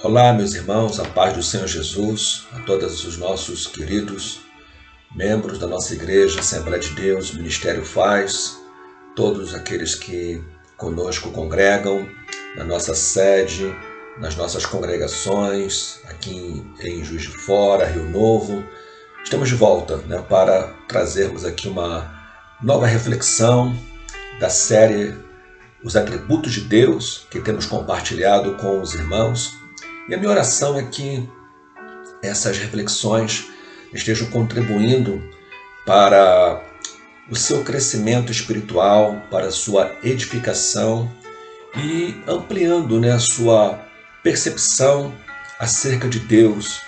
Olá, meus irmãos, a paz do Senhor Jesus, a todos os nossos queridos membros da nossa igreja, Assembleia de Deus, Ministério Faz, todos aqueles que conosco congregam na nossa sede, nas nossas congregações, aqui em Juiz de Fora, Rio Novo. Estamos de volta para trazermos aqui uma nova reflexão da série Os Atributos de Deus, que temos compartilhado com os irmãos. E a minha oração é que essas reflexões estejam contribuindo para o seu crescimento espiritual, para a sua edificação e ampliando a sua percepção acerca de Deus,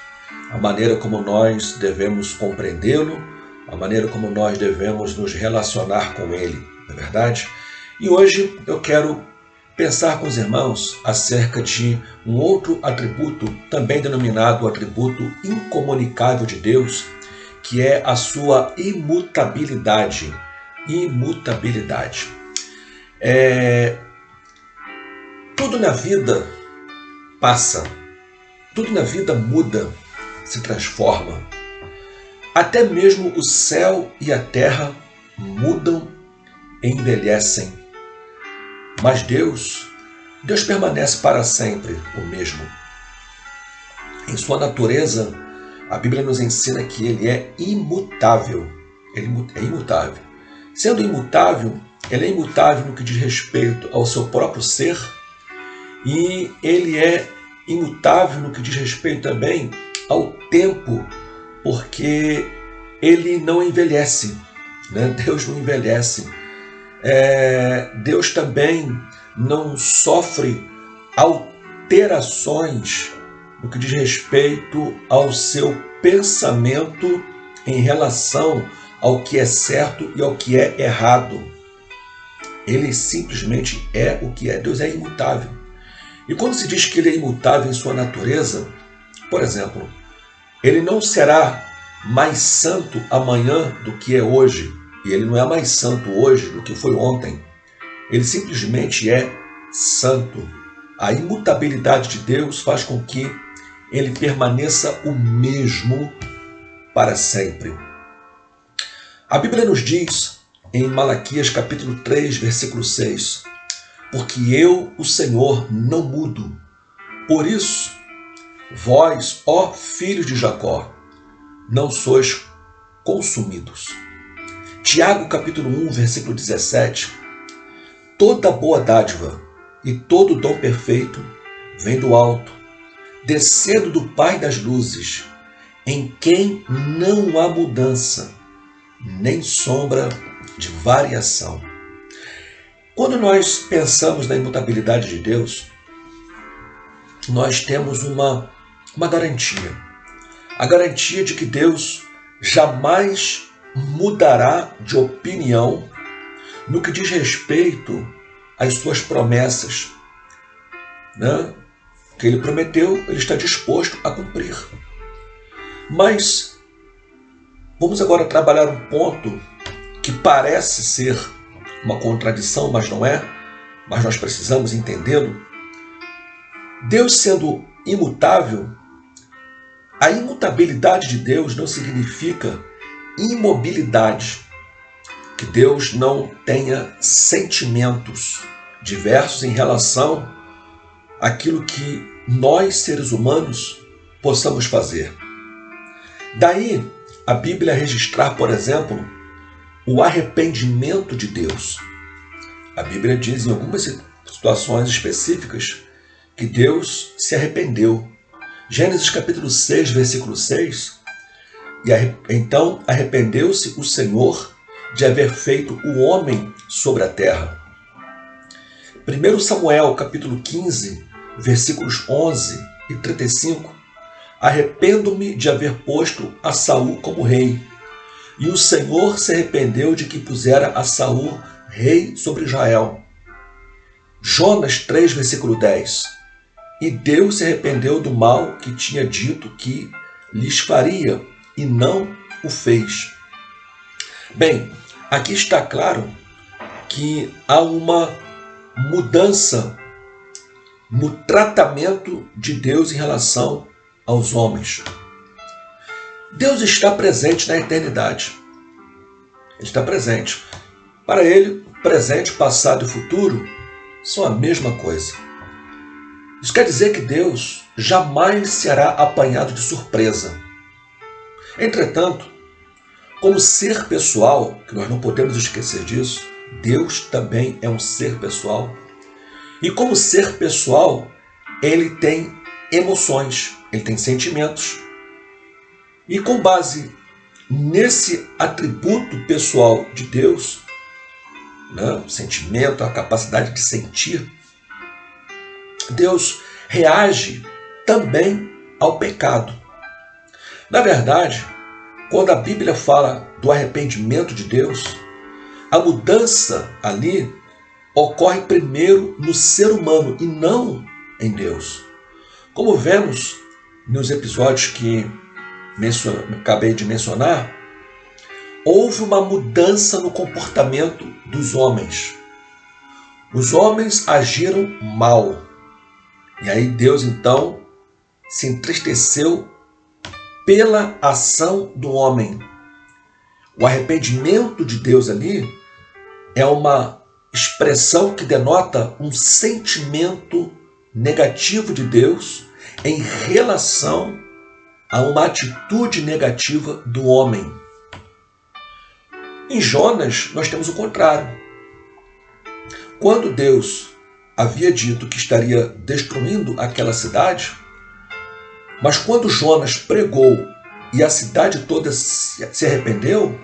a maneira como nós devemos compreendê-lo, a maneira como nós devemos nos relacionar com Ele, não é verdade? E hoje eu quero pensar com os irmãos acerca de um outro atributo, também denominado o atributo incomunicável de Deus, que é a sua imutabilidade. Imutabilidade. Tudo na vida passa, tudo na vida muda, se transforma. Até mesmo o céu e a terra mudam e envelhecem. Mas Deus permanece para sempre o mesmo. Em sua natureza, a Bíblia nos ensina que Ele é imutável. Ele é imutável. Sendo imutável, Ele é imutável no que diz respeito ao seu próprio ser e Ele é imutável no que diz respeito também ao tempo, porque Ele não envelhece. Deus não envelhece. Deus também não sofre alterações no que diz respeito ao seu pensamento em relação ao que é certo e ao que é errado. Ele simplesmente é o que é. Deus é imutável. E quando se diz que Ele é imutável em sua natureza, por exemplo, Ele não será mais santo amanhã do que é hoje. E Ele não é mais santo hoje do que foi ontem. Ele simplesmente é santo. A imutabilidade de Deus faz com que Ele permaneça o mesmo para sempre. A Bíblia nos diz, em Malaquias capítulo 3, versículo 6, porque eu, o Senhor, não mudo. Por isso, vós, ó filhos de Jacó, não sois consumidos. Tiago capítulo 1, versículo 17. Toda boa dádiva e todo dom perfeito vem do alto, descendo do Pai das luzes, em quem não há mudança, nem sombra de variação. Quando nós pensamos na imutabilidade de Deus, nós temos uma garantia. A garantia de que Deus jamais mudará de opinião no que diz respeito às suas promessas. Que Ele prometeu, Ele está disposto a cumprir. Mas vamos agora trabalhar um ponto que parece ser uma contradição, mas não é, mas nós precisamos entendê-lo. Deus sendo imutável, a imutabilidade de Deus não significa imobilidade, que Deus não tenha sentimentos diversos em relação àquilo que nós, seres humanos, possamos fazer. Daí, a Bíblia registrar, por exemplo, o arrependimento de Deus. A Bíblia diz em algumas situações específicas que Deus se arrependeu. Gênesis capítulo 6, versículo 6, então arrependeu-se o Senhor de haver feito o homem sobre a terra. 1 Samuel capítulo 15, versículos 11 e 35. Arrependo-me de haver posto a Saul como rei, e o Senhor se arrependeu de que pusera a Saul rei sobre Israel. Jonas 3, versículo 10. E Deus se arrependeu do mal que tinha dito que lhes faria, e não o fez. Bem, aqui está claro que há uma mudança no tratamento de Deus em relação aos homens. Deus está presente na eternidade. Ele está presente. Para ele, presente, passado e futuro são a mesma coisa. Isso quer dizer que Deus jamais será apanhado de surpresa. Entretanto, como ser pessoal, que nós não podemos esquecer disso, Deus também é um ser pessoal. E como ser pessoal, ele tem emoções, ele tem sentimentos. E com base nesse atributo pessoal de Deus, o sentimento, a capacidade de sentir, Deus reage também ao pecado. Na verdade, quando a Bíblia fala do arrependimento de Deus, a mudança ali ocorre primeiro no ser humano e não em Deus. Como vemos nos episódios que acabei de mencionar, houve uma mudança no comportamento dos homens. Os homens agiram mal. E aí Deus então se entristeceu pela ação do homem. O arrependimento de Deus ali é uma expressão que denota um sentimento negativo de Deus em relação a uma atitude negativa do homem. Em Jonas, nós temos o contrário. Quando Deus havia dito que estaria destruindo aquela cidade, mas quando Jonas pregou e a cidade toda se arrependeu,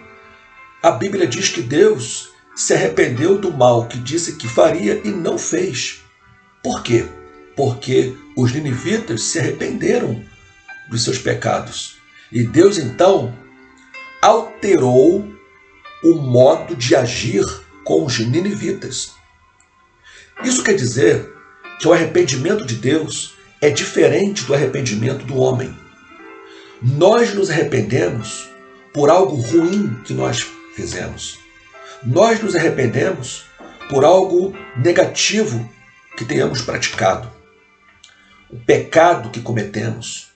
a Bíblia diz que Deus se arrependeu do mal que disse que faria e não fez. Por quê? Porque os ninivitas se arrependeram dos seus pecados. E Deus então alterou o modo de agir com os ninivitas. Isso quer dizer que o arrependimento de Deus é diferente do arrependimento do homem. Nós nos arrependemos por algo ruim que nós fizemos. Nós nos arrependemos por algo negativo que tenhamos praticado. O pecado que cometemos.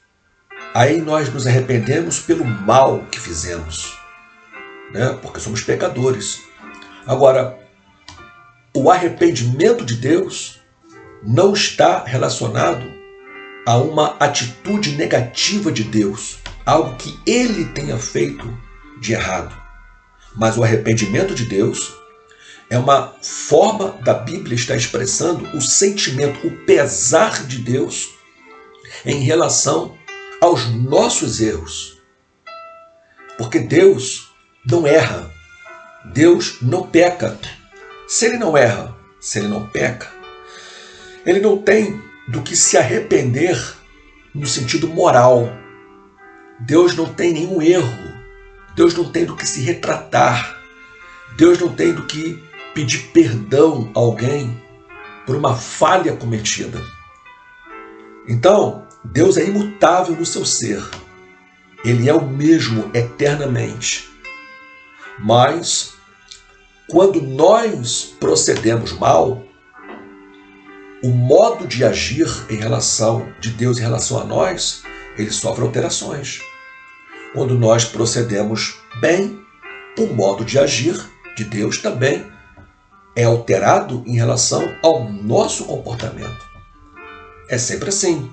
Aí nós nos arrependemos pelo mal que fizemos, porque somos pecadores. Agora, o arrependimento de Deus não está relacionado a uma atitude negativa de Deus, algo que ele tenha feito de errado. Mas o arrependimento de Deus é uma forma da Bíblia estar expressando o sentimento, o pesar de Deus em relação aos nossos erros. Porque Deus não erra, Deus não peca. Se ele não erra, se ele não peca, ele não tem do que se arrepender no sentido moral. Deus não tem nenhum erro. Deus não tem do que se retratar. Deus não tem do que pedir perdão a alguém por uma falha cometida. Então, Deus é imutável no seu ser. Ele é o mesmo eternamente. Mas, quando nós procedemos mal, o modo de agir em relação de Deus em relação a nós, ele sofre alterações. Quando nós procedemos bem, o modo de agir de Deus também é alterado em relação ao nosso comportamento. É sempre assim.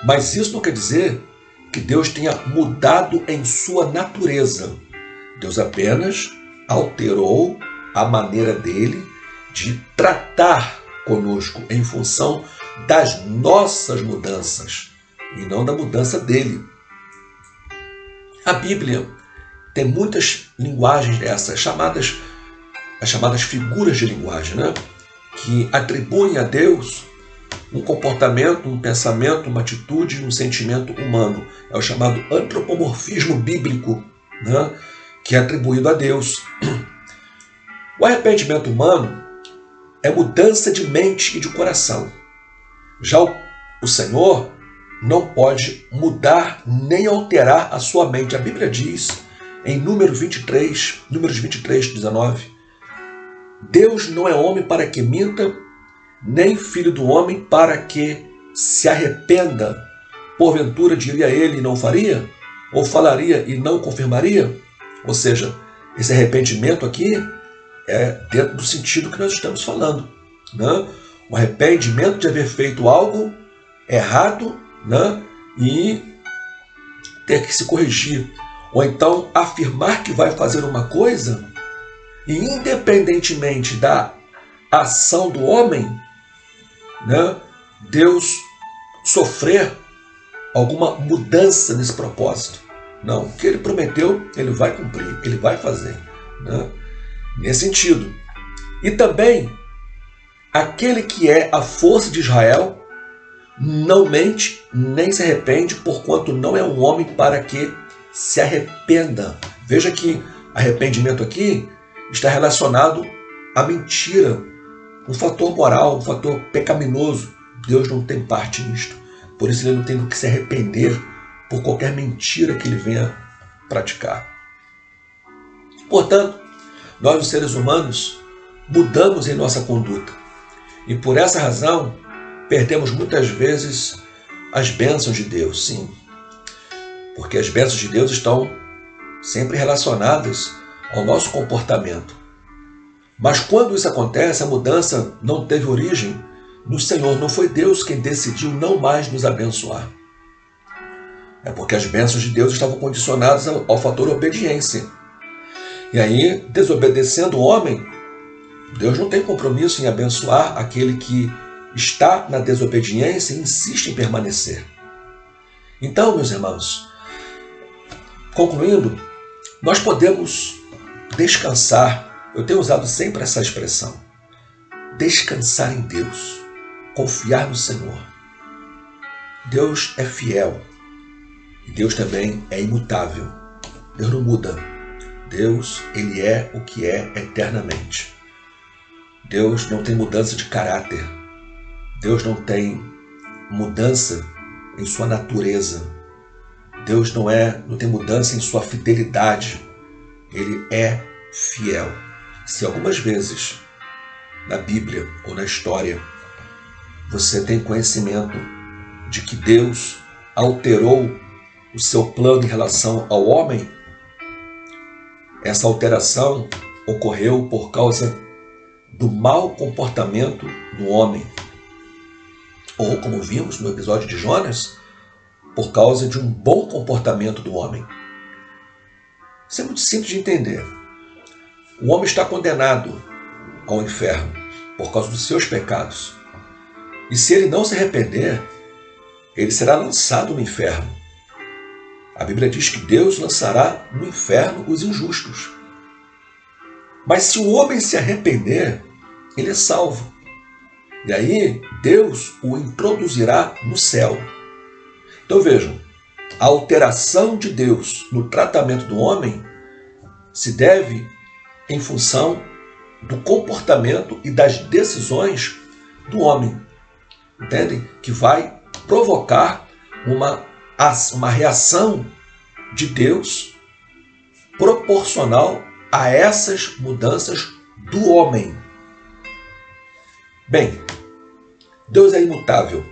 Mas isso não quer dizer que Deus tenha mudado em sua natureza. Deus apenas alterou a maneira dele de tratar conosco em função das nossas mudanças e não da mudança dele. A Bíblia tem muitas linguagens dessas, as chamadas figuras de linguagem, que atribuem a Deus um comportamento, um pensamento, uma atitude, um sentimento humano. É o chamado antropomorfismo bíblico, que é atribuído a Deus. O arrependimento humano é mudança de mente e de coração. Já o Senhor não pode mudar nem alterar a sua mente. A Bíblia diz em Números 23, 19, Deus não é homem para que minta, nem filho do homem para que se arrependa. Porventura diria ele e não faria? Ou falaria e não confirmaria? Ou seja, esse arrependimento aqui é dentro do sentido que nós estamos falando, né? O arrependimento de haver feito algo errado, né? E ter que se corrigir. Ou então afirmar que vai fazer uma coisa e, independentemente da ação do homem, né, Deus sofrer alguma mudança nesse propósito. Não, o que ele prometeu, ele vai cumprir, ele vai fazer, né? Nesse sentido. E também, aquele que é a força de Israel não mente nem se arrepende, porquanto não é um homem para que se arrependa. Veja que arrependimento aqui está relacionado à mentira, um fator moral, um fator pecaminoso. Deus não tem parte nisto. Por isso ele não tem do que se arrepender por qualquer mentira que ele venha praticar. Portanto, nós os seres humanos mudamos em nossa conduta. E por essa razão, perdemos muitas vezes as bênçãos de Deus, sim. Porque as bênçãos de Deus estão sempre relacionadas ao nosso comportamento. Mas quando isso acontece, a mudança não teve origem no Senhor. Não foi Deus quem decidiu não mais nos abençoar. É porque as bênçãos de Deus estavam condicionadas ao fator obediência. E aí, desobedecendo o homem, Deus não tem compromisso em abençoar aquele que está na desobediência e insiste em permanecer. Então, meus irmãos, concluindo, nós podemos descansar. Eu tenho usado sempre essa expressão. Descansar em Deus. Confiar no Senhor. Deus é fiel. E Deus também é imutável. Deus não muda. Deus, ele é o que é eternamente. Deus não tem mudança de caráter. Deus não tem mudança em sua natureza. Deus não tem mudança em sua fidelidade. Ele é fiel. Se algumas vezes na Bíblia ou na história você tem conhecimento de que Deus alterou o seu plano em relação ao homem, essa alteração ocorreu por causa do mau comportamento do homem. Ou, como vimos no episódio de Jonas, por causa de um bom comportamento do homem. Isso é muito simples de entender. O homem está condenado ao inferno por causa dos seus pecados. E se ele não se arrepender, ele será lançado no inferno. A Bíblia diz que Deus lançará no inferno os injustos. Mas se o homem se arrepender, ele é salvo. E aí Deus o introduzirá no céu. Então vejam, a alteração de Deus no tratamento do homem se deve em função do comportamento e das decisões do homem. Entendem? Que vai provocar uma reação de Deus proporcional a essas mudanças do homem. Bem, Deus é imutável.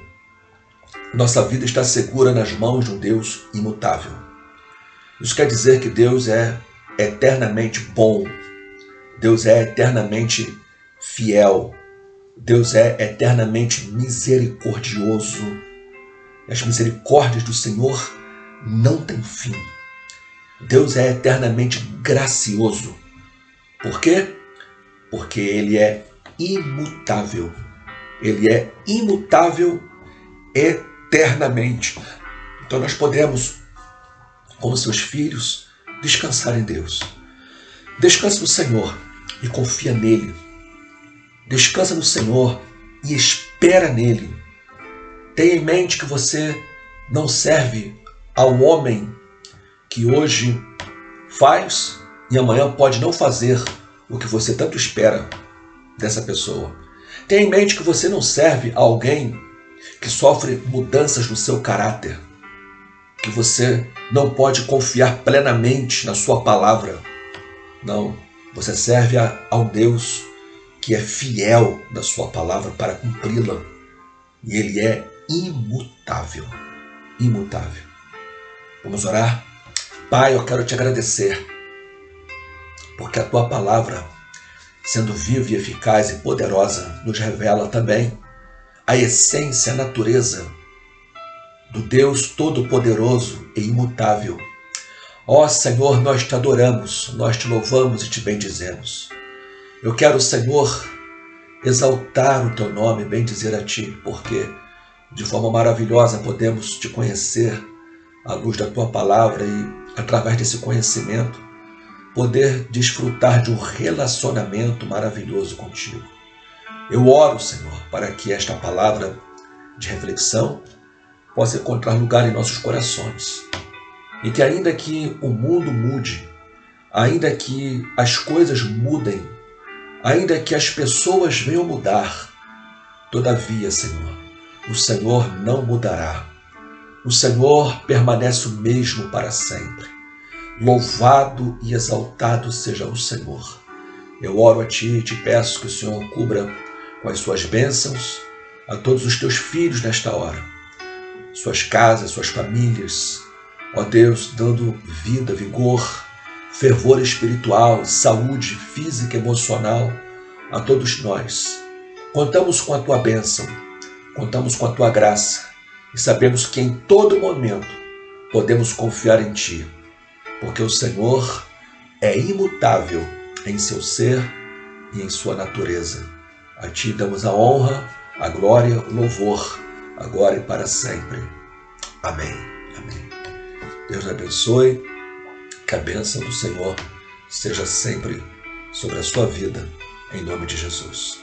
Nossa vida está segura nas mãos de um Deus imutável. Isso quer dizer que Deus é eternamente bom. Deus é eternamente fiel. Deus é eternamente misericordioso. As misericórdias do Senhor não têm fim. Deus é eternamente gracioso. Por quê? Porque Ele é imutável. Ele é imutável eternamente. Então nós podemos, como seus filhos, descansar em Deus. Descansa no Senhor e confia nele. Descansa no Senhor e espera nele. Tenha em mente que você não serve ao homem que hoje faz e amanhã pode não fazer o que você tanto espera dessa pessoa. Tenha em mente que você não serve a alguém que sofre mudanças no seu caráter, que você não pode confiar plenamente na sua palavra. Não, você serve a um Deus que é fiel da sua palavra para cumpri-la. E Ele é imutável. Imutável. Vamos orar? Pai, eu quero te agradecer, porque a tua palavra, sendo viva e eficaz e poderosa, nos revela também a essência, a natureza do Deus Todo-Poderoso e imutável. Ó Senhor, nós te adoramos, nós te louvamos e te bendizemos. Eu quero, Senhor, exaltar o teu nome, bendizer a ti, porque de forma maravilhosa podemos te conhecer à luz da tua palavra e, através desse conhecimento, poder desfrutar de um relacionamento maravilhoso contigo. Eu oro, Senhor, para que esta palavra de reflexão possa encontrar lugar em nossos corações. E que ainda que o mundo mude, ainda que as coisas mudem, ainda que as pessoas venham mudar, todavia, Senhor, o Senhor não mudará. O Senhor permanece o mesmo para sempre. Louvado e exaltado seja o Senhor. Eu oro a Ti e te peço que o Senhor cubra com as suas bênçãos a todos os Teus filhos nesta hora, suas casas, suas famílias, ó Deus, dando vida, vigor, fervor espiritual, saúde física e emocional a todos nós. Contamos com a Tua bênção, contamos com a Tua graça e sabemos que em todo momento podemos confiar em Ti, porque o Senhor é imutável em seu ser e em sua natureza. A Ti damos a honra, a glória, o louvor, agora e para sempre. Amém. Amém. Deus abençoe, que a bênção do Senhor seja sempre sobre a sua vida, em nome de Jesus.